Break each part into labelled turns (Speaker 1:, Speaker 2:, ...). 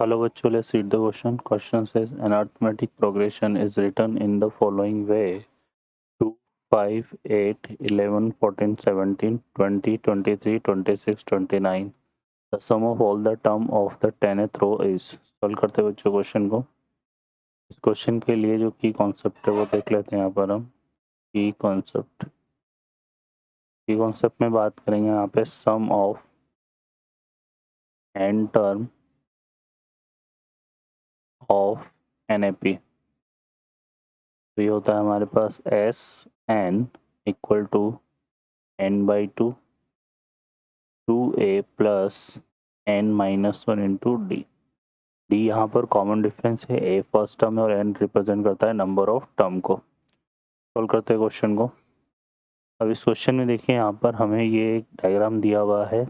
Speaker 1: Hello bachcho, let's read the question. Question says an arithmetic progression is written in the following way: 2, 5, 8, 11, 14, 17, 20, 23, 26, 29. The sum of all the term of the 10th row is. Solve करते हैं बच्चों question को. इस question के लिए जो की concept है वो देख लेते हैं यहाँ पर हम. की कॉन्सेप्ट में बात करेंगे यहाँ पे sum of n term of NAP. तो ये होता है हमारे पास S N equal to n/2 2a plus n minus one into D. D यहाँ पर कॉमन डिफरेंस है, a फर्स्ट टर्म है और n रिप्रेजेंट करता है नंबर ऑफ टर्म को. सॉल्व करते हैं क्वेश्चन को. अब इस क्वेश्चन में देखिए यहाँ पर हमें ये एक डायग्राम दिया हुआ है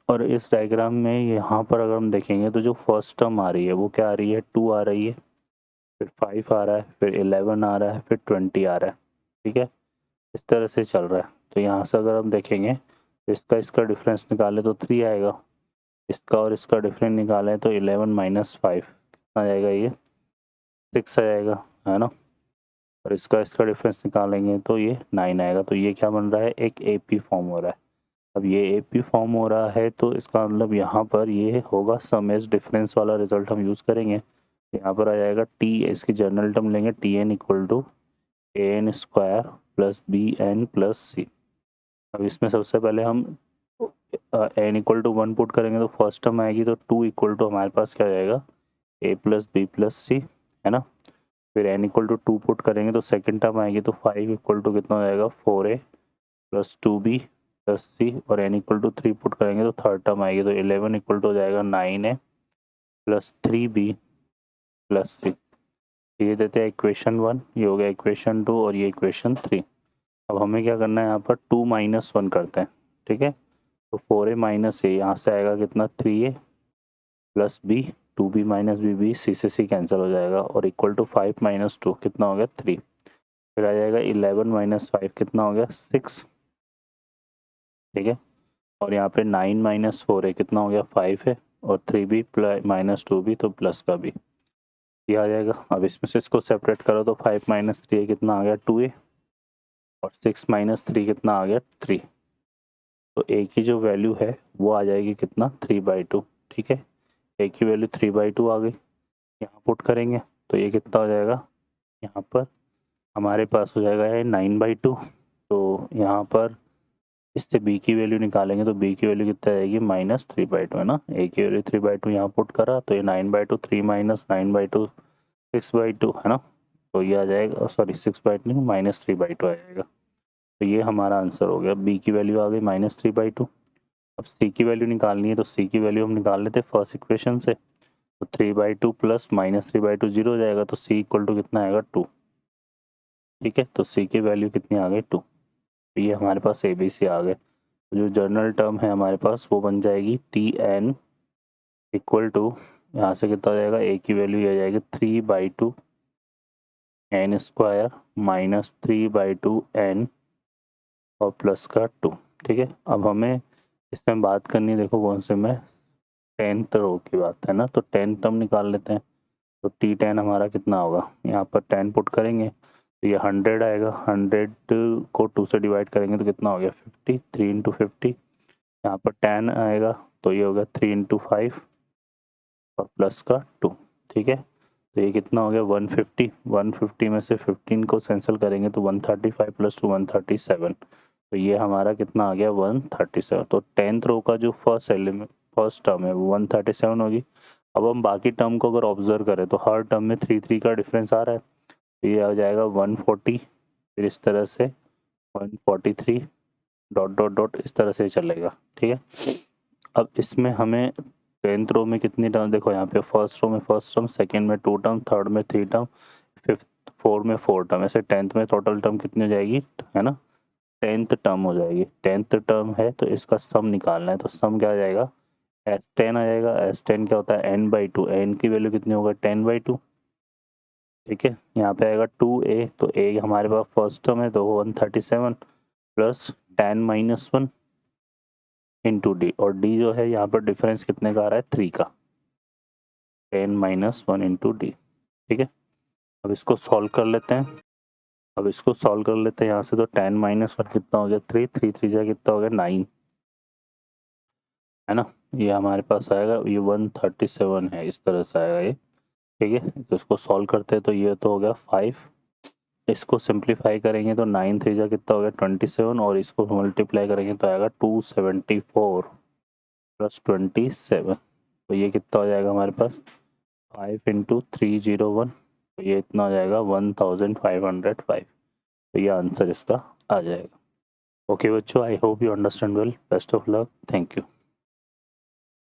Speaker 1: और इस डायग्राम में यहाँ पर अगर हम देखेंगे तो जो फर्स्ट टर्म आ रही है वो क्या आ रही है, 2 आ रही है, फिर 5 आ रहा है, फिर 11 आ रहा है, फिर 20 आ रहा है. ठीक है, इस तरह से चल रहा है. तो यहाँ से अगर हम देखेंगे तो इसका डिफरेंस निकाले तो 3 आएगा, इसका और इसका डिफरेंस निकालें तो 11 माइनस 5 कितना आ जाएगा, ये 6 आ जाएगा, है ना. और इसका डिफरेंस निकालेंगे तो ये 9 आएगा. तो ये क्या बन रहा है, एक AP फॉर्म हो रहा है. अब ये AP फॉर्म हो रहा है तो इसका मतलब यहाँ पर ये होगा सम एज डिफरेंस वाला रिजल्ट हम यूज़ करेंगे. यहाँ पर आ जाएगा टी, इसकी जनरल टर्म लेंगे TN equal to AN square plus BN plus C. अब इसमें सबसे पहले हम n इक्वल टू 1 पुट करेंगे तो फर्स्ट टर्म आएगी, तो 2 इक्वल टू हमारे पास क्या जाएगा, a प्लस बी प्लस सी, है ना. फिर n इक्वल टू 2 पुट करेंगे तो सेकंड टर्म आएगी, तो 5 इक्वल टू कितना हो जाएगा, 4a प्लस 2b प्लस सी. और n इक्वल टू 3 पुट करेंगे तो थर्ड टर्म आएगी, तो 11 इक्वल टू हो जाएगा 9a प्लस 3b प्लस सी. ये देते हैं इक्वेशन 1, ये हो गया इक्वेशन 2 और ये इक्वेशन 3. अब हमें क्या करना है, यहाँ पर 2 माइनस 1 करते हैं. ठीक है, तो 4a माइनस ए यहाँ से आएगा कितना, 3a plus B, 2b minus B, C से सी कैंसिल हो जाएगा, और इक्वल टू 5 माइनस 2 कितना हो गया, 3. फिर आ जाएगा 11 माइनस 5 कितना हो गया, 6. ठीक है, और यहाँ पे 9 माइनस 4 है कितना हो गया, 5 है, और 3b माइनस 2b तो प्लस का भी ये आ जाएगा. अब इसमें से इसको सेपरेट करो तो 5 माइनस 3 कितना आ गया, 2a, और 6 माइनस 3 कितना आ गया, 3. तो ए की जो वैल्यू है वो आ जाएगी कितना, 3/2. ठीक है, ए की वैल्यू 3/2 आ गई. यहाँ पुट करेंगे तो ये कितना हो जाएगा, यहाँ पर हमारे पास हो जाएगा है 9/2. तो यहाँ पर इससे बी की वैल्यू निकालेंगे तो बी की वैल्यू कितना आएगी, -3/2, है ना. ए की वैल्यू 3/2 यहाँ पुट करा तो ये 9/2, 3 माइनस 9/2 6/2, है ना. तो ये आ जाएगा, सॉरी 6/2 नहीं, -3/2 आ जाएगा. तो ये हमारा आंसर हो गया. बी की वैल्यू आ गई -3/2. अब सी की वैल्यू निकालनी है तो सी की वैल्यू हम निकाल लेते फर्स्ट इक्वेशन से. तो 3/2 प्लस -3/2 जीरो हो जाएगा, तो सी इक्वल टू कितना आएगा, 2. ठीक है, तो सी की वैल्यू कितनी आ गई, 2. तो ये हमारे पास ABC आ गए. तो जो जर्नल टर्म है हमारे पास वो बन जाएगी TN इक्वल टू, यहाँ से कितना हो जाएगा, ए की वैल्यू आ जाएगी 3/2 n स्क्वायर माइनस 3/2 n और प्लस का 2. ठीक है, अब हमें इसमें बात करनी है, देखो कौन से में, 10th रो की बात है ना. तो 10th टर्म निकाल लेते हैं. तो T10 हमारा कितना होगा, यहाँ पर 10 पुट करेंगे तो ये 100 आएगा. 100 को 2 से डिवाइड करेंगे तो कितना हो गया, 50. 3 इंटू 50, यहाँ पर 10 आएगा तो ये होगा 3 इंटू 5 और प्लस का 2. ठीक है, तो ये कितना हो गया, 150. 150 में से 15 को कैंसिल करेंगे तो 135 प्लस 2 137. तो ये हमारा कितना आ गया, 137. तो 10th रो का जो फर्स्ट टर्म है वो 137 होगी. अब हम बाकी टर्म को अगर ऑब्जर्व करें तो हर टर्म में 3 का डिफरेंस आ रहा है. तो ये आ जाएगा 140, फिर इस तरह से 143 डॉट डॉट डॉट इस तरह से चलेगा. ठीक है, अब इसमें हमें 10th रो में कितनी टर्म, देखो यहाँ पे फर्स्ट रो में फर्स्ट टर्म, सेकंड में 2 टर्म, थर्ड में 3 टर्म, फिफ्थ 4 में 4 टर्म, ऐसे 10th में टोटल टर्म कितनी हो जाएगी, है ना, 10th टर्म हो जाएगी. 10th टर्म है तो इसका सम निकालना है. तो सम क्या आ जाएगा, S10 आ जाएगा. S10 क्या होता है, n/2. n की वैल्यू कितनी होगा, 10/2. ठीक है, यहाँ पे आएगा 2a, तो a हमारे पास फर्स्ट टर्म है तो 137 प्लस 10 माइनस 1 इंटू डी, और डी जो है यहाँ पर डिफरेंस कितने का आ रहा है, 3 का. 10 माइनस 1 इंटू डी। ठीक है, अब इसको सॉल्व कर लेते हैं। यहाँ से तो 10 माइनस 1 कितना हो गया 3, 3 3 जा कितना हो गया 9, है ना। ये हमारे पास आएगा, ये 137 है, इस तरह से आएगा ये। ठीक है, तो इसको सॉल्व करते हैं तो ये तो हो गया 5, इसको सिंप्लीफाई करेंगे तो 9 3 जा कितना हो गया 27, और इसको मल्टीप्लाई करेंगे तो आएगा 274 प्लस 27, तो ये कितना हो जाएगा हमारे पास 5 इंटू 301, तो ये इतना हो जाएगा 1505, तो ये आंसर इसका आ जाएगा। ओके बच्चों, I hope you understand well, best of luck, thank you.